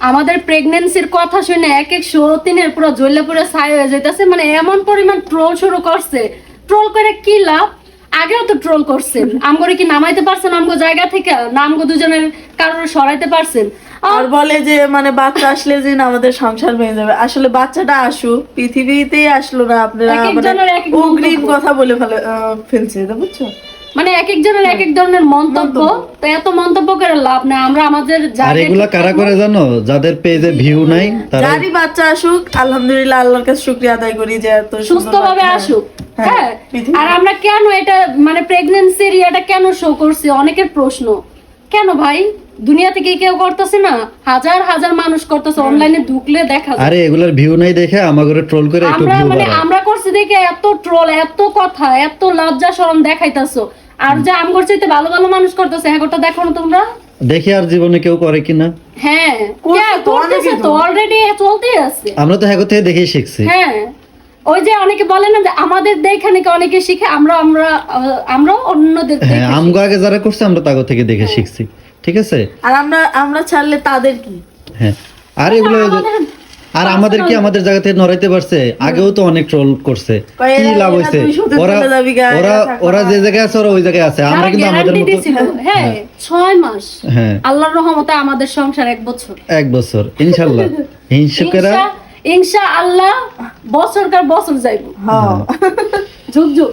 আমাদের প্রেগন্যান্সির কথা শুনে এক এক সতীনের পুরো জ্বলে পুরো ছাই হয়ে যাইতেছে, মানে এমন পরিমাণ ট্রোল শুরু করছে। ট্রোল করে কি লাভ? আগেও তো ট্রোল করছেন, আমগরে কি নামাইতে পারছেন আমগো জায়গা থেকে? না আমগো দুজনের কারোর সরাইতে পারছেন? আর বলে যে মানে বাচ্চা আসলে যে না আমাদের সংসার ভেঙে যাবে। আসলে বাচ্চাটা আসুক, পৃথিবীতেই আসলো না, আপনারা এক এক মানে জনের এক এক অগ্রিম মন্তব্য। কথা বলে ফেলছে, এটা বুঝছো? মানে এক এক জনের এক এক ধরনের মন্তব্য। তো এত মন্তব্য করে লাভ না, আমরা আমাদের আর জায়গায় এগুলা কারা করে জানো? যাদের পেজে ভিউ নাই তারা। যারই বাচ্চা আসুক আলহামদুলিল্লাহ, আল্লাহর কাছে শুকরিয়া আদায় করি যে এত সুন্দর সুস্থভাবে বাচ্চা। আসুক। হ্যাঁ, হ্যাঁ, পৃথিবী- আর আমরা কেন এটা মানে প্রেগন্যান্সির এটা কেন শো করছি? অনেকের প্রশ্ন, কেন ভাই দুনিয়া থেকে কেউ করতেছে না? হাজার হাজার মানুষ করতেছে, অনলাইনে ঢুকলে দেখা যায়। আরে এগুলার ভিউ নাই দেখে আমাগরে ট্রোল করে একটু আমরা ভিউ মানে বাড়ায়। আমরা করছি দেখে এত ট্রোল, এত কথা, এত লজ্জা শরম দেখাইতাছো। আর যে আমগর চাইতে ভালো ভালো মানুষ করতেছে, হ্যাঁ ওটা দেখো না তোমরা। দেখি আর জীবনে কেউ করে কিনা। হ্যাঁ, করছে তো, করতেছে অনেকে তো, তো। অলরেডি চলতেই আছে। আমরা তো হ্যাঁ থেকে দেখেই শিখছি। হ্যাঁ, ওই যে অনেকে বলে না যে আমাদের দেখে নাকি অনেকে শিখে, আমরা অন্যদের হ্যাঁ, দেখে আমগো আগে যারা করছে আমরা তাগো থেকে দেখে শিখছি, ঠিক আছে? আর আমরা ছাড়লে তাদের কি? হ্যাঁ, আর এগুলো আর আমাদের কি আমাদের জায়গা থেকে নড়াইতে পারছে? আগেও তো অনেক ট্রোল করছে, কয় কি এরা- লাভ এরা হইছে? তুই শুধু ওরা চলে যাবি গা, ওরা এরা থাকো ওরা না। যে জায়গায় আছে ওরা ওই জায়গায় আছে, আমরা কিন্তু আমাদের গ্যারান্টি মতো। দিছিল। হ্যাঁ, 6 মাস। হ্যাঁ, আল্লাহর রহমতে আমাদের সংসার 1 বছর। 1 বছর ইনশাআল্লাহ। হিংসুকেরা ইনশাআল্লাহ বছরকার বছর যাইব, হ্যাঁ যুগ যুগ।